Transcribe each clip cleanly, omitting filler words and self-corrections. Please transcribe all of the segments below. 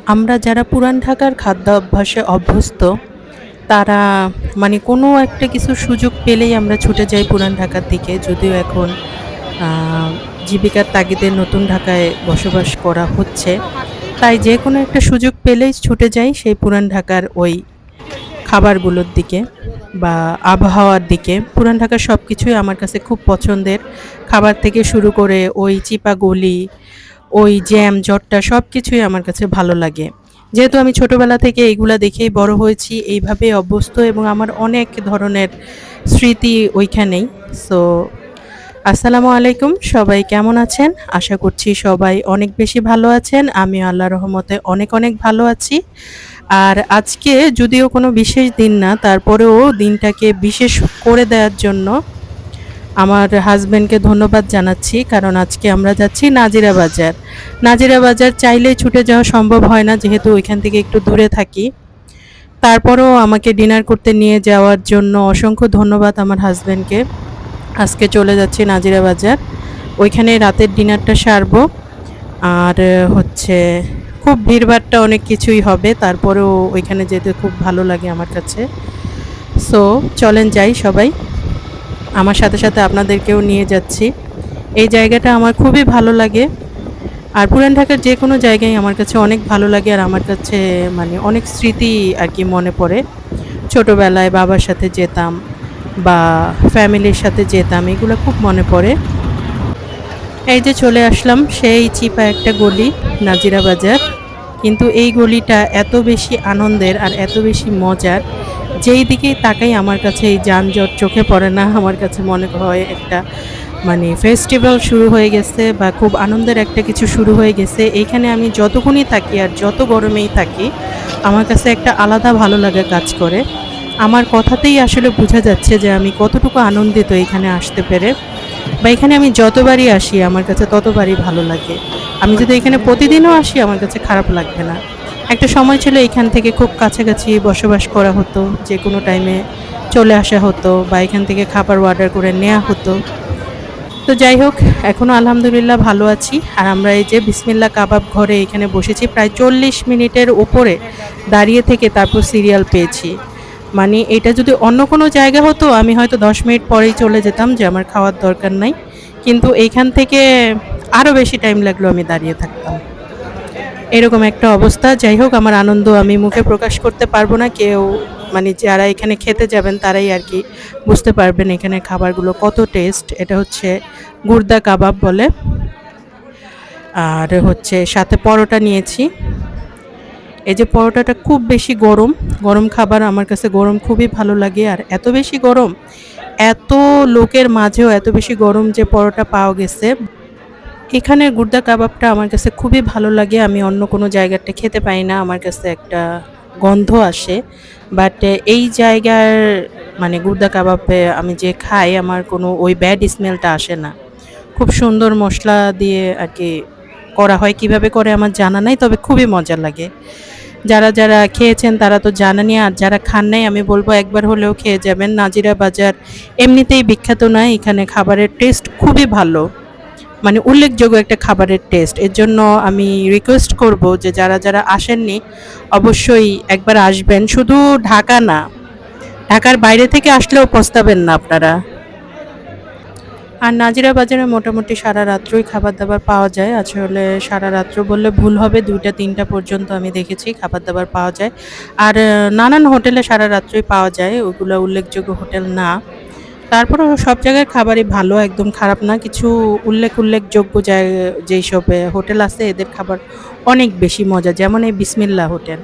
আমরা যারা পুরান ঢাকার খাদ্যাভ্যাসে অভ্যস্ত, তারা মানে কোনো একটা কিছুর সুযোগ পেলেই আমরা ছুটে যাই পুরান ঢাকার দিকে। যদিও এখন আ জীবিকার তাগিদে নতুন ঢাকায় বসবাস করা হচ্ছে। তাই যেকোনো একটা সুযোগ পেলেই ছুটে যাই সেই পুরান ঢাকার ওই খাবারগুলোর দিকে বা আবহাওয়ার দিকে। পুরান ঢাকার সবকিছুই আমার কাছে খুব পছন্দের। খাবার থেকে শুরু করে ওই চিপা গলি, ওই জ্যাম জটটা সবকিছুই আমার কাছে ভালো লাগে। যেহেতু আমি ছোটবেলা থেকে এইগুলা দেখেই বড় হয়েছি, এইভাবেই অভ্যস্ত এবং আমার অনেক ধরনের স্মৃতি ওইখানেই। সো আসসালামু আলাইকুম। সবাই কেমন আছেন? আশা করছি সবাই অনেক বেশি ভালো আছেন। আমিও আল্লাহর রহমতে অনেক, অনেক ভালো আছি। আর আজকে যদিও কোনো বিশেষ দিন না, তারপরেও দিনটাকে বিশেষ করে দেওয়ার জন্য আমার হাসব্যান্ডকে ধন্যবাদ জানাচ্ছি। কারণ আজকে আমরা যাচ্ছি নাজিরা বাজার। নাজিরা বাজার চাইলেই ছুটে যাওয়া সম্ভব হয় না, যেহেতু ওইখান থেকে একটু দূরে থাকি। তারপরেও আমাকে ডিনার করতে নিয়ে যাওয়ার জন্য অসংখ্য ধন্যবাদ আমার হাসব্যান্ডকে। আজকে চলে যাচ্ছি নাজিরা বাজার। ওইখানে রাতের ডিনারটা সারবো। আর হচ্ছে খুব ভিড়ভাট্টা অনেক কিছুই হবে। তারপরেও ওইখানে যেতে খুব ভালো লাগে আমার কাছে। সো চলেন যাই সবাই। আমার সাথে, সাথে আপনাদেরকেও নিয়ে যাচ্ছি। এই জায়গাটা আমার খুবই ভালো লাগে। আর পুরান ঢাকার যেকোনো জায়গায় আমার কাছে অনেক ভালো লাগে। আর আমার কাছে মানে অনেক স্মৃতি আরকি মনে পড়ে। ছোটবেলায় বাবার সাথে যেতাম বা ফ্যামিলির সাথে যেতাম, এগুলো খুব মনে পড়ে। এই যে চলে আসলাম সেই চিপা একটা গলি, নাজিরা বাজার। কিন্তু এই গলিটা এত বেশি আনন্দের আর এত বেশি মজার, যেই দিকেই তাকাই আমার কাছে এই যানজট চোখে পড়ে না। আমার কাছে মনে হয় একটা মানে ফেস্টিভ্যাল শুরু হয়ে গেছে বা খুব আনন্দের একটা কিছু শুরু হয়ে গেছে। এইখানে আমি যতক্ষণই থাকি আর যত গরমেই থাকি, আমার কাছে একটা আলাদা ভালো লাগা কাজ করে। আমার কথাতেই আসলে বোঝা যাচ্ছে যে আমি কতটুকু আনন্দিত এখানে আসতে পেরে। বা এখানে আমি যতবারই আসি আমার কাছে ততবারই ভালো লাগে। আমি যদি এখানে প্রতিদিনও আসি আমার কাছে খারাপ লাগবে না। একটা সময় ছিল এখান থেকে খুব কাছাকাছি বসবাস করা হতো। যেকোনো টাইমে চলে আসা হতো বা এখান থেকে খাবার অর্ডার করে নেয়া হতো। তো যাই হোক, এখনো আলহামদুলিল্লাহ ভালো আছি। আর আমরা এই যে বিসমিল্লাহ কাবাব ঘরে এখানে বসেছি, প্রায় ৪০ মিনিটের উপরে দাঁড়িয়ে থেকে তারপর সিরিয়াল পেয়েছি। মানে এটা যদি অন্য কোনো জায়গা হতো আমি হয়তো ১০ মিনিট পরেই চলে যেতাম যে আমার খাওয়ার দরকার নাই। কিন্তু এইখান থেকে আরো বেশি টাইম লাগলো আমি দাঁড়িয়ে থাকতাম। এরকম একটা অবস্থা। যাই হোক, আমার আনন্দ আমি মুখে প্রকাশ করতে পারবো না। কেউ মানে যারা এখানে খেতে যাবেন তারাই আরকি বুঝতে পারবেন এখানের খাবারগুলো কত টেস্ট। এটা হচ্ছে গুর্দা কাবাব বলে। আর হচ্ছে সাথে পরোটা নিয়েছি। এই যে পরোটাটা খুব বেশি গরম, গরম খাবার আমার কাছে গরম খুবই ভালো লাগে। আর এত বেশি গরম, এত লোকের মাঝেও এত বেশি গরম যে পরোটা পাওয়া গেছে। এখানের গুর্দা কাবাবটা আমার কাছে খুবই ভালো লাগে। আমি অন্য কোনো জায়গারটা খেতে পাই না। আমার কাছে একটা গন্ধ আসে। বাট এই জায়গার মানে গুর্দা কাবাবে আমি যে খাই আমার কোনো ওই ব্যাড স্মেলটা আসে না। খুব সুন্দর মসলা দিয়ে আরকি করা হয়। কিভাবে করে আমার জানা নাই, তবে খুবই মজা লাগে। যারা খেয়েছেন তারা তো জানেনই, আর যারা খান নাই আমি বলব একবার হলেও খেয়ে যাবেন। নাজিরা বাজার এমনিতেই বিখ্যাত নয়, এখানে খাবারের টেস্ট খুবই ভালো। মানে উল্লেখযোগ্য একটা খাবারের টেস্ট। এর জন্য আমি রিকোয়েস্ট করব যে যারা আসেননি অবশ্যই একবার আসবেন। শুধু ঢাকা না, ঢাকার বাইরে থেকে আসলেও পস্তাবেন না আপনারা। আর নাজিরা বাজারে মোটামুটি সারা রাত্রই খাবার-দাবার পাওয়া যায়। আসলে সারা রাত্র বললে ভুল হবে, ২টা-৩টা পর্যন্ত আমি দেখেছি খাবার-দাবার পাওয়া যায়। আর নানান হোটেলে সারা রাত্রই পাওয়া যায়, ওগুলা উল্লেখযোগ্য হোটেল না। তারপরেও সব জায়গার খাবারই ভালো, একদম খারাপ না। কিছু উল্লেখযোগ্য যেইসব হোটেল আছে এদের খাবার অনেক বেশি মজা। যেমন এই বিসমিল্লাহ হোটেল,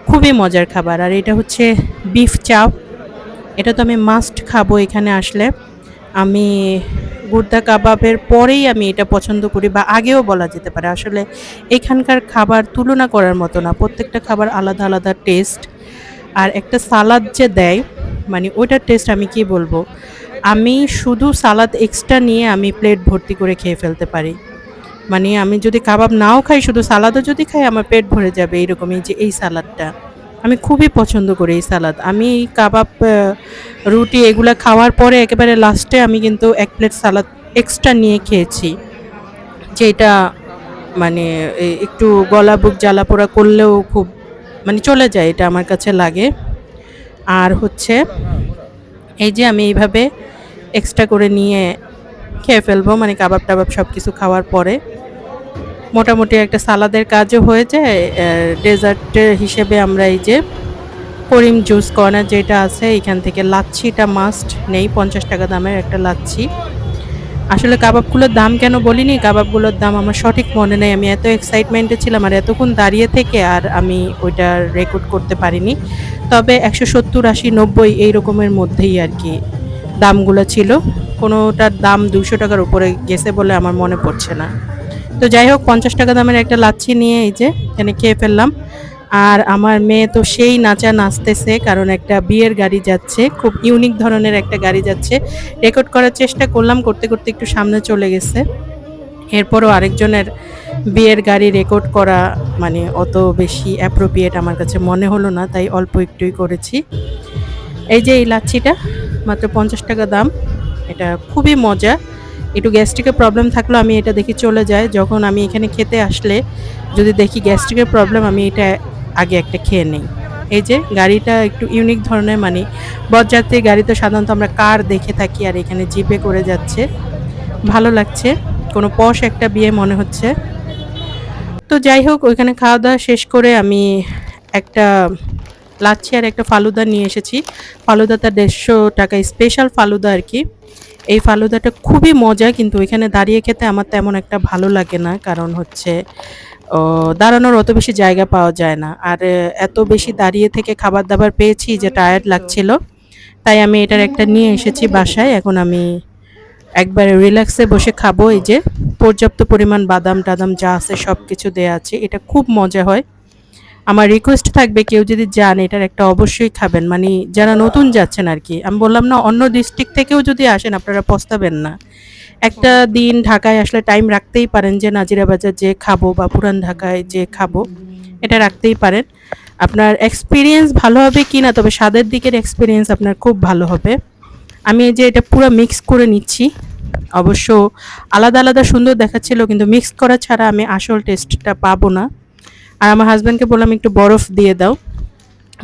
খুবই মজার খাবার। আর এটা হচ্ছে বিফ চাপ, এটা তো আমি মাস্ট খাবো এখানে আসলে। আমি গুর্দা কাবাবের পরেই আমি এটা পছন্দ করি, বা আগেও বলা যেতে পারে। আসলে এখানকার খাবার তুলনা করার মতো না। প্রত্যেকটা খাবার আলাদা, আলাদা টেস্ট। আর একটা সালাদ যে দেয়, মানে ওইটার টেস্ট আমি কি বলবো? আমি শুধু সালাদ এক্সট্রা নিয়ে আমি প্লেট ভর্তি করে খেয়ে ফেলতে পারি। মানে আমি যদি কাবাব নাও খাই, শুধু সালাদও যদি খাই আমার পেট ভরে যাবে এইরকমই। যে এই সালাদটা আমি খুবই পছন্দ করি এই সালাদ। আমি এই কাবাব, রুটি এগুলা খাওয়ার পরে একেবারে লাস্টে আমি কিন্তু ১ প্লেট সালাদ এক্সট্রা নিয়ে খেয়েছি। যেটা মানে একটু গলা বুক জ্বালা পোড়া করলেও খুব মানে চলে যায়, এটা আমার কাছে লাগে। আর হচ্ছে এই যে আমি এইভাবে এক্সট্রা করে নিয়ে খেয়ে ফেলবো, মানে কাবাব টাবাব সব কিছু খাওয়ার পরে মোটামুটি একটা সালাদের কাজও হয়ে যায়। ডেজার্টের হিসেবে আমরা এই যে করিম জুস কর্নার যেটা আছে এখান থেকে লাচ্ছিটা মাস্ট নেই, 50 টাকা দামের একটা লাচ্ছি। আসলে কাবাবগুলোর দাম কেন বলিনি, কাবাবগুলোর দাম আমার সঠিক মনে নেই, আমি এত এক্সাইটমেন্টে ছিলাম আর এতক্ষণ দাঁড়িয়ে থেকে আর আমি ওইটা রেকর্ড করতে পারিনি। তবে 170, 80, 90 এই রকমের মধ্যেই আর কি দামগুলো ছিল। কোনোটার দাম 200 টাকার উপরে গেছে বলে আমার মনে পড়ছে না। তো যাই হোক, 50 টাকা দামের একটা লাচ্ছি নিয়ে এই যে এখানে খেয়ে ফেললাম। আর আমার মেয়ে তো সেই নাচা নাচতেছে, কারণ একটা বিয়ের গাড়ি যাচ্ছে, খুব ইউনিক ধরনের একটা গাড়ি যাচ্ছে। রেকর্ড করার চেষ্টা করলাম, করতে করতে একটু সামনে চলে গেছে। এরপরও আরেকজনের বিয়ের গাড়ি রেকর্ড করা মানে অত বেশি অ্যাপ্রোপ্রিয়েট আমার কাছে মনে হলো না, তাই অল্প একটুই করেছি। এই যে এই লাচ্ছিটা মাত্র 50 টাকা দাম, এটা খুবই মজা। একটু গ্যাস্ট্রিকের প্রবলেম থাকলেও আমি এটা দেখি চলে যায়, যখন আমি এখানে খেতে আসলে যদি দেখি গ্যাস্ট্রিকের প্রবলেম আমি এটা আগে একটা খেয়ে নেই। এই যে গাড়িটা একটু ইউনিক ধরনের, মানে বরযাত্রী গাড়ি তো সাধারণত আমরা কার দেখে থাকি, আর এখানে জিপে করে যাচ্ছে, ভালো লাগছে, কোনো পশ একটা বিয়ে মনে হচ্ছে। তো যাই হোক, ওইখানে খাওয়া দাওয়া শেষ করে আমি একটা লাচ্ছি আর একটা ফালুদা নিয়ে এসেছি। ফালুদাটা 150 টাকা, স্পেশাল ফালুদা আর কি। এই ফালুদাটা খুবই মজা, কিন্তু ওইখানে দাঁড়িয়ে খেতে আমার তেমন একটা ভালো লাগে না, কারণ হচ্ছে দাঁড়ানোর অত বেশি জায়গা পাওয়া যায় না। আর এত বেশি দাঁড়িয়ে থেকে খাবার দাবার পেয়েছি যে টায়ার্ড লাগছিল, তাই আমি এটার একটা নিয়ে এসেছি বাসায়। এখন আমি একবারে রিল্যাক্সে বসে খাবো। এই যে পর্যাপ্ত পরিমাণ বাদাম টাদাম যা আছে সব কিছু দেওয়া আছে, এটা খুব মজা হয়। আমার রিকোয়েস্ট থাকবে, কেউ যদি যান এটার একটা অবশ্যই খাবেন, মানে যারা নতুন যাচ্ছেন আর কি। আমি বললাম না, অন্য ডিস্ট্রিক্ট থেকেও যদি আসেন আপনারা পস্তাবেন না। একটা দিন ঢাকায় আসলে টাইম রাখতেই পারেন যে নাজিরা বাজার যে খাবো বা পুরান ঢাকায় যে খাবো, এটা রাখতেই পারেন। আপনার এক্সপিরিয়েন্স ভালো হবে কি না, তবে স্বাদের দিকের এক্সপিরিয়েন্স আপনার খুব ভালো হবে। আমি এই যে এটা পুরো মিক্স করে নিচ্ছি, অবশ্য আলাদা আলাদা সুন্দর দেখাচ্ছিল, কিন্তু মিক্স করা ছাড়া আমি আসল টেস্টটা পাবো না। আর আমার হাজব্যান্ডকে বললাম একটু বরফ দিয়ে দাও,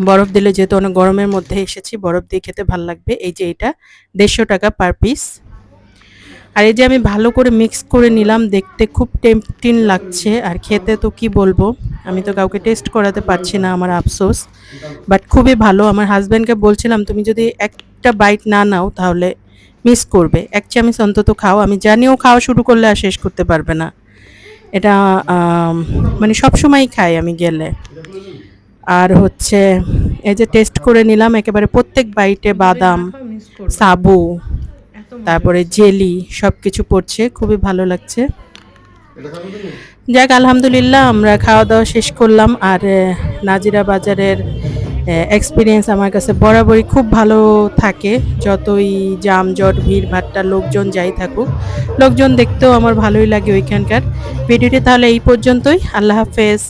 বরফ দিলে যেহেতু অনেক গরমের মধ্যে এসেছি, বরফ দিয়ে খেতে ভাল লাগবে। এই যে এটা 150 টাকা পার পিস। আর এই যে আমি ভালো করে মিক্স করে নিলাম, দেখতে খুব টেম্পটিং লাগছে, আর খেতে তো কি বলবো, আমি তো কাউকে টেস্ট করাতে পারছি না, আমার আফসোস। বাট খুবই ভালো। আমার হাজব্যান্ডকে বলছিলাম তুমি যদি একটা বাইট না নাও তাহলে মিস করবে, 1 চামচ অন্তত খাও। আমি জানিও খাওয়া শুরু করলে আর শেষ করতে পারবে না। এটা মানে সবসময়ই খাই আমি গেলে। আর হচ্ছে এই যে টেস্ট করে নিলাম, একেবারে প্রত্যেক বাইটে বাদাম, সাবু, তারপরে জেলি সব কিছু পড়ছে, খুবই ভালো লাগছে। যাক, আলহামদুলিল্লাহ আমরা খাওয়া দাওয়া শেষ করলাম। আর নাজিরা বাজারের এক্সপিরিয়েন্স আমার কাছে বরাবরই খুব ভালো থাকে, যতই যানজট ভিড় ভাট্টা লোকজন যাই থাকুক, লোকজন দেখতেও আমার ভালোই লাগে ওইখানকার। ভিডিওটি তাহলে এই পর্যন্তই, আল্লাহ হাফেজ।